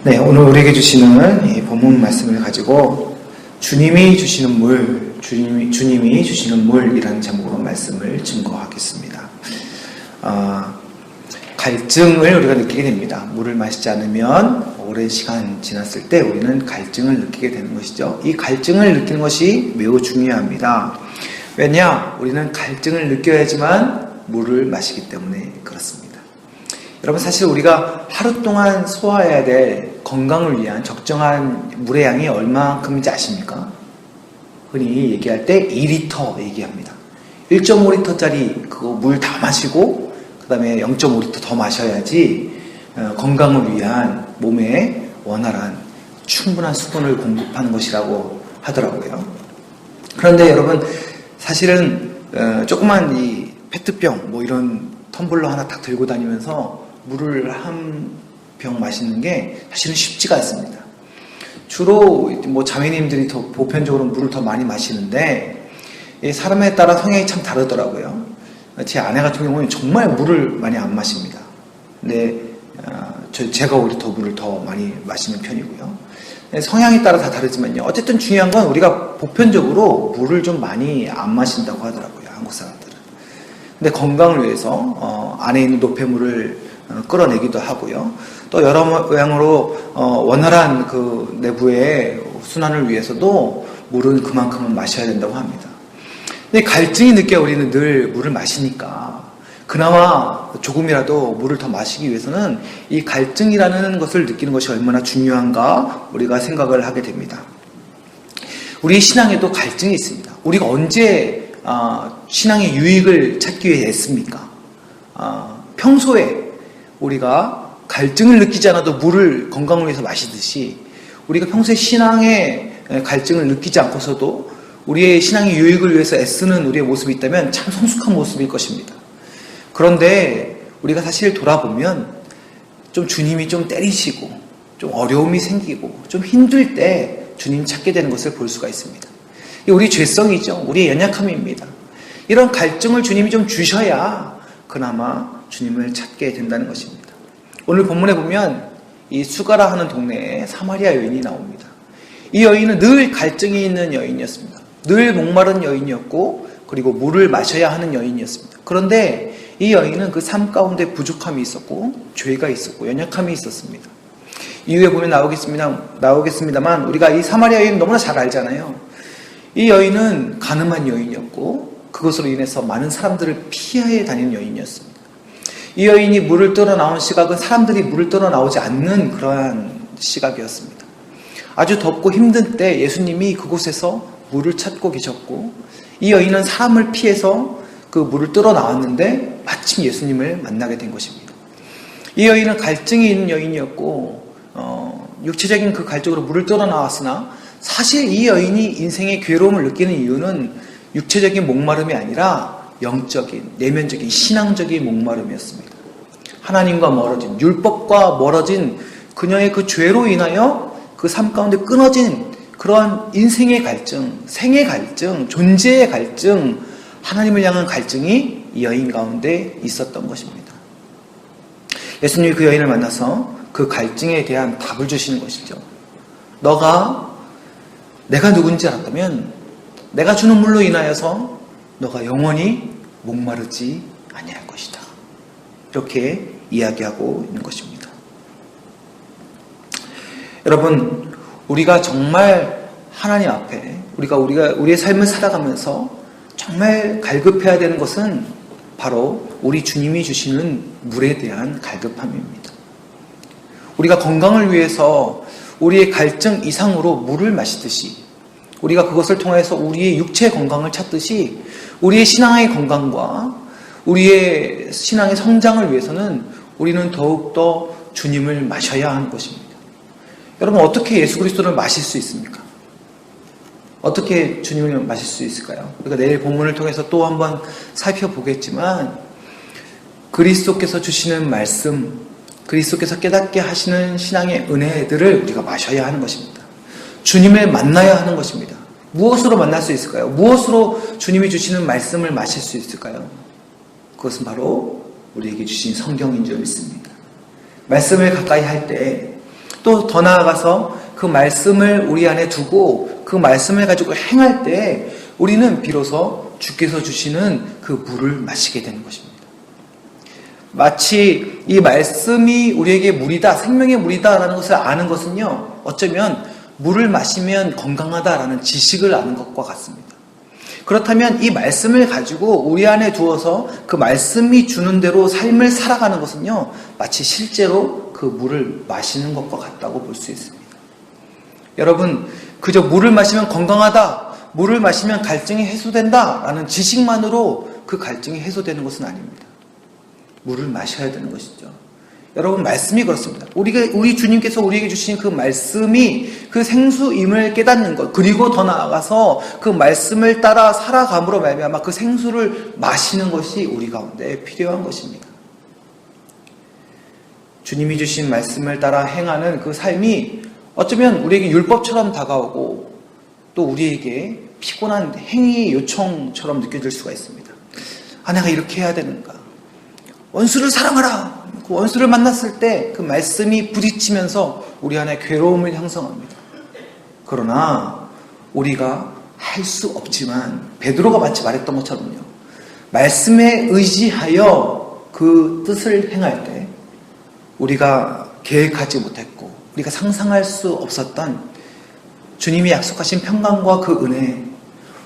네, 오늘 우리에게 주시는 이 본문 말씀을 가지고 주님이 주시는 물, 주님이 주시는 물이라는 제목으로 말씀을 증거하겠습니다. 갈증을 우리가 느끼게 됩니다. 물을 마시지 않으면 오랜 시간 지났을 때 우리는 갈증을 느끼게 되는 것이죠. 이 갈증을 느끼는 것이 매우 중요합니다. 왜냐? 우리는 갈증을 느껴야지만 물을 마시기 때문에 그렇습니다. 여러분, 사실 우리가 하루 동안 소화해야 될 건강을 위한 적정한 물의 양이 얼마큼인지 아십니까? 흔히 얘기할 때 2리터 얘기합니다. 1.5리터짜리 그거 물 다 마시고 그 다음에 0.5리터 더 마셔야지 건강을 위한 몸에 원활한 충분한 수분을 공급하는 것이라고 하더라고요. 그런데 여러분, 사실은 조그만 이 페트병 뭐 이런 텀블러 하나 딱 들고 다니면서 물을 한 병 마시는 게 사실은 쉽지가 않습니다. 주로 뭐 자매님들이 더 보편적으로 물을 더 많이 마시는데 사람에 따라 성향이 참 다르더라고요. 제 아내 같은 경우는 정말 물을 많이 안 마십니다. 근데 제가 오히려 더 물을 더 많이 마시는 편이고요. 성향에 따라 다 다르지만요. 어쨌든 중요한 건 우리가 보편적으로 물을 좀 많이 안 마신다고 하더라고요. 한국 사람들은. 근데 건강을 위해서 안에 있는 노폐물을 끌어내기도 하고요. 또 여러 모양으로 원활한 그 내부의 순환을 위해서도 물은 그만큼은 마셔야 된다고 합니다. 근데 갈증이 느껴 우리는 늘 물을 마시니까 그나마 조금이라도 물을 더 마시기 위해서는 이 갈증이라는 것을 느끼는 것이 얼마나 중요한가 우리가 생각을 하게 됩니다. 우리 신앙에도 갈증이 있습니다. 우리가 언제 신앙의 유익을 찾기 위해 애씁니까? 평소에 우리가 갈증을 느끼지 않아도 물을 건강을 위해서 마시듯이 우리가 평소에 신앙의 갈증을 느끼지 않고서도 우리의 신앙의 유익을 위해서 애쓰는 우리의 모습이 있다면 참 성숙한 모습일 것입니다. 그런데 우리가 사실 돌아보면 좀 주님이 좀 때리시고 좀 어려움이 생기고 좀 힘들 때 주님 찾게 되는 것을 볼 수가 있습니다. 우리 죄성이죠. 우리의 연약함입니다. 이런 갈증을 주님이 좀 주셔야 그나마 주님을 찾게 된다는 것입니다. 오늘 본문에 보면 이 수가라 하는 동네에 사마리아 여인이 나옵니다. 이 여인은 늘 갈증이 있는 여인이었습니다. 늘 목마른 여인이었고 그리고 물을 마셔야 하는 여인이었습니다. 그런데 이 여인은 그 삶 가운데 부족함이 있었고 죄가 있었고 연약함이 있었습니다. 이후에 보면 나오겠습니다만 우리가 이 사마리아 여인 너무나 잘 알잖아요. 이 여인은 가늠한 여인이었고 그것으로 인해서 많은 사람들을 피해 다니는 여인이었습니다. 이 여인이 물을 떠러 나온 시각은 사람들이 물을 떠러 나오지 않는 그러한 시각이었습니다. 아주 덥고 힘든 때 예수님이 그곳에서 물을 찾고 계셨고 이 여인은 사람을 피해서 그 물을 떠러 나왔는데 마침 예수님을 만나게 된 것입니다. 이 여인은 갈증이 있는 여인이었고 육체적인 그 갈증으로 물을 떠러 나왔으나 사실 이 여인이 인생의 괴로움을 느끼는 이유는 육체적인 목마름이 아니라 영적인, 내면적인, 신앙적인 목마름이었습니다. 하나님과 멀어진, 율법과 멀어진 그녀의 그 죄로 인하여 그 삶 가운데 끊어진 그러한 인생의 갈증, 생의 갈증, 존재의 갈증, 하나님을 향한 갈증이 이 여인 가운데 있었던 것입니다. 예수님이 그 여인을 만나서 그 갈증에 대한 답을 주시는 것이죠. 너가 내가 누군지 알았다면 내가 주는 물로 인하여서 너가 영원히 목마르지 아니할 것이다. 이렇게 이야기하고 있는 것입니다. 여러분, 우리가 정말 하나님 앞에 우리의 삶을 살아가면서 정말 갈급해야 되는 것은 바로 우리 주님이 주시는 물에 대한 갈급함입니다. 우리가 건강을 위해서 우리의 갈증 이상으로 물을 마시듯이 우리가 그것을 통해서 우리의 육체의 건강을 찾듯이 우리의 신앙의 건강과 우리의 신앙의 성장을 위해서는 우리는 더욱더 주님을 마셔야 하는 것입니다. 여러분, 어떻게 예수 그리스도를 마실 수 있습니까? 어떻게 주님을 마실 수 있을까요? 우리가 내일 본문을 통해서 또 한번 살펴보겠지만 그리스도께서 주시는 말씀, 그리스도께서 깨닫게 하시는 신앙의 은혜들을 우리가 마셔야 하는 것입니다. 주님을 만나야 하는 것입니다. 무엇으로 만날 수 있을까요? 무엇으로 주님이 주시는 말씀을 마실 수 있을까요? 그것은 바로 우리에게 주신 성경인 줄 믿습니다. 말씀을 가까이 할 때 또 더 나아가서 그 말씀을 우리 안에 두고 그 말씀을 가지고 행할 때 우리는 비로소 주께서 주시는 그 물을 마시게 되는 것입니다. 마치 이 말씀이 우리에게 물이다, 생명의 물이다라는 것을 아는 것은요, 어쩌면 물을 마시면 건강하다라는 지식을 아는 것과 같습니다. 그렇다면 이 말씀을 가지고 우리 안에 두어서 그 말씀이 주는 대로 삶을 살아가는 것은요, 마치 실제로 그 물을 마시는 것과 같다고 볼 수 있습니다. 여러분, 그저 물을 마시면 건강하다, 물을 마시면 갈증이 해소된다라는 지식만으로 그 갈증이 해소되는 것은 아닙니다. 물을 마셔야 되는 것이죠. 여러분, 말씀이 그렇습니다. 우리 주님께서 우리에게 주신 그 말씀이 그 생수임을 깨닫는 것, 그리고 더 나아가서 그 말씀을 따라 살아감으로 말미암아 그 생수를 마시는 것이 우리 가운데 필요한 것입니다. 주님이 주신 말씀을 따라 행하는 그 삶이 어쩌면 우리에게 율법처럼 다가오고 또 우리에게 피곤한 행위 요청처럼 느껴질 수가 있습니다. 아, 내가 이렇게 해야 되는가? 원수를 사랑하라! 그 원수를 만났을 때 그 말씀이 부딪히면서 우리 안에 괴로움을 형성합니다. 그러나 우리가 할 수 없지만 베드로가 마치 말했던 것처럼요, 말씀에 의지하여 그 뜻을 행할 때 우리가 계획하지 못했고 우리가 상상할 수 없었던 주님이 약속하신 평강과 그 은혜,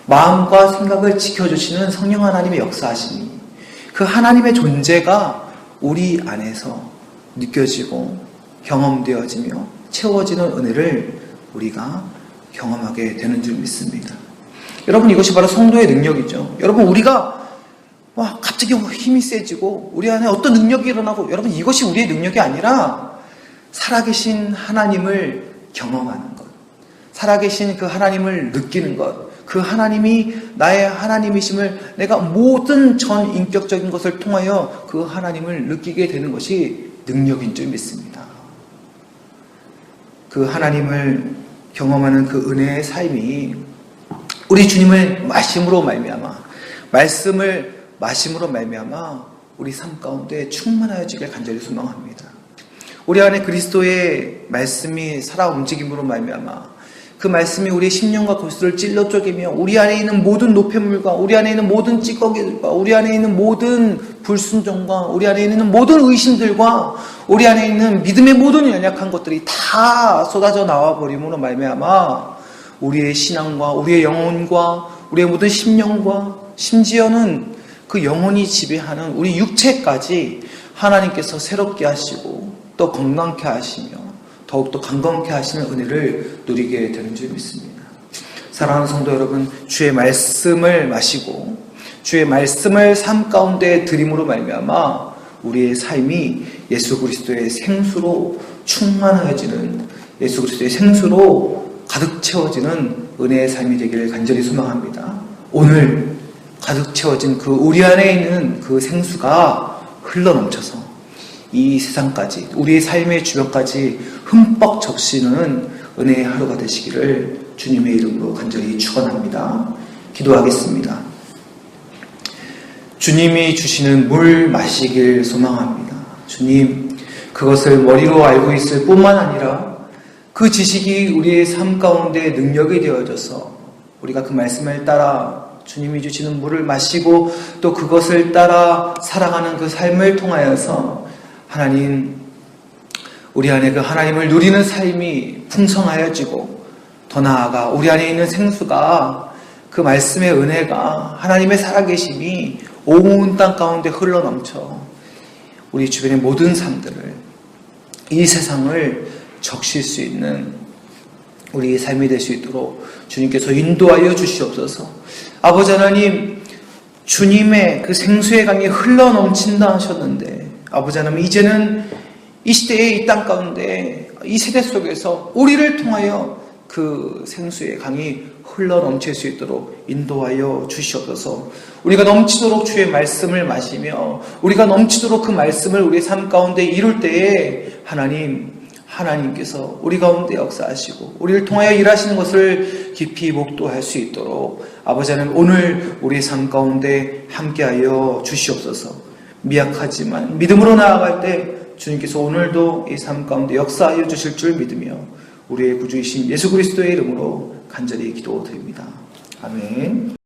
마음과 생각을 지켜주시는 성령 하나님의 역사하심이, 그 하나님의 존재가 우리 안에서 느껴지고 경험되어지며 채워지는 은혜를 우리가 경험하게 되는 줄 믿습니다. 여러분, 이것이 바로 성도의 능력이죠. 여러분, 우리가 갑자기 힘이 세지고 우리 안에 어떤 능력이 일어나고, 여러분, 이것이 우리의 능력이 아니라 살아계신 하나님을 경험하는 것, 살아계신 그 하나님을 느끼는 것, 그 하나님이 나의 하나님이심을 내가 모든 전 인격적인 것을 통하여 그 하나님을 느끼게 되는 것이 능력인 줄 믿습니다. 그 하나님을 경험하는 그 은혜의 삶이 우리 주님을 마심으로 말미암아, 말씀을 마심으로 말미암아 우리 삶 가운데 충만하여지길 간절히 소망합니다. 우리 안에 그리스도의 말씀이 살아 움직임으로 말미암아 그 말씀이 우리의 심령과 골수를 찔러 쪼개며 우리 안에 있는 모든 노폐물과 우리 안에 있는 모든 찌꺼기들과 우리 안에 있는 모든 불순종과 우리 안에 있는 모든 의심들과 우리 안에 있는 믿음의 모든 연약한 것들이 다 쏟아져 나와버림으로 말미암아 우리의 신앙과 우리의 영혼과 우리의 모든 심령과 심지어는 그 영혼이 지배하는 우리 육체까지 하나님께서 새롭게 하시고 또 건강케 하시며 더욱더 강건케 하시는 은혜를 누리게 되는 줄 믿습니다. 사랑하는 성도 여러분, 주의 말씀을 마시고 주의 말씀을 삶 가운데 드림으로 말미암아 우리의 삶이 예수 그리스도의 생수로 충만해지는, 예수 그리스도의 생수로 가득 채워지는 은혜의 삶이 되기를 간절히 소망합니다. 오늘 가득 채워진 그 우리 안에 있는 그 생수가 흘러넘쳐서 이 세상까지, 우리의 삶의 주변까지 흠뻑 적시는 은혜의 하루가 되시기를 주님의 이름으로 간절히 축원합니다. 기도하겠습니다. 주님이 주시는 물 마시길 소망합니다. 주님, 그것을 머리로 알고 있을 뿐만 아니라 그 지식이 우리의 삶 가운데 능력이 되어져서 우리가 그 말씀을 따라 주님이 주시는 물을 마시고 또 그것을 따라 살아가는 그 삶을 통하여서 하나님, 우리 안에 그 하나님을 누리는 삶이 풍성하여지고 더 나아가 우리 안에 있는 생수가, 그 말씀의 은혜가, 하나님의 살아계심이 온 땅 가운데 흘러넘쳐 우리 주변의 모든 삶들을, 이 세상을 적실 수 있는 우리의 삶이 될 수 있도록 주님께서 인도하여 주시옵소서. 아버지 하나님, 주님의 그 생수의 강이 흘러넘친다 하셨는데 아버지 하나님, 이제는 이 시대의 이 땅 가운데 이 세대 속에서 우리를 통하여 그 생수의 강이 흘러넘칠 수 있도록 인도하여 주시옵소서. 우리가 넘치도록 주의 말씀을 마시며 우리가 넘치도록 그 말씀을 우리의 삶 가운데 이룰 때에 하나님께서 우리 가운데 역사하시고 우리를 통하여 일하시는 것을 깊이 목도할 수 있도록 아버지 하나님, 오늘 우리의 삶 가운데 함께하여 주시옵소서. 미약하지만 믿음으로 나아갈 때 주님께서 오늘도 이 삶 가운데 역사하여 주실 줄 믿으며 우리의 구주이신 예수 그리스도의 이름으로 간절히 기도드립니다. 아멘.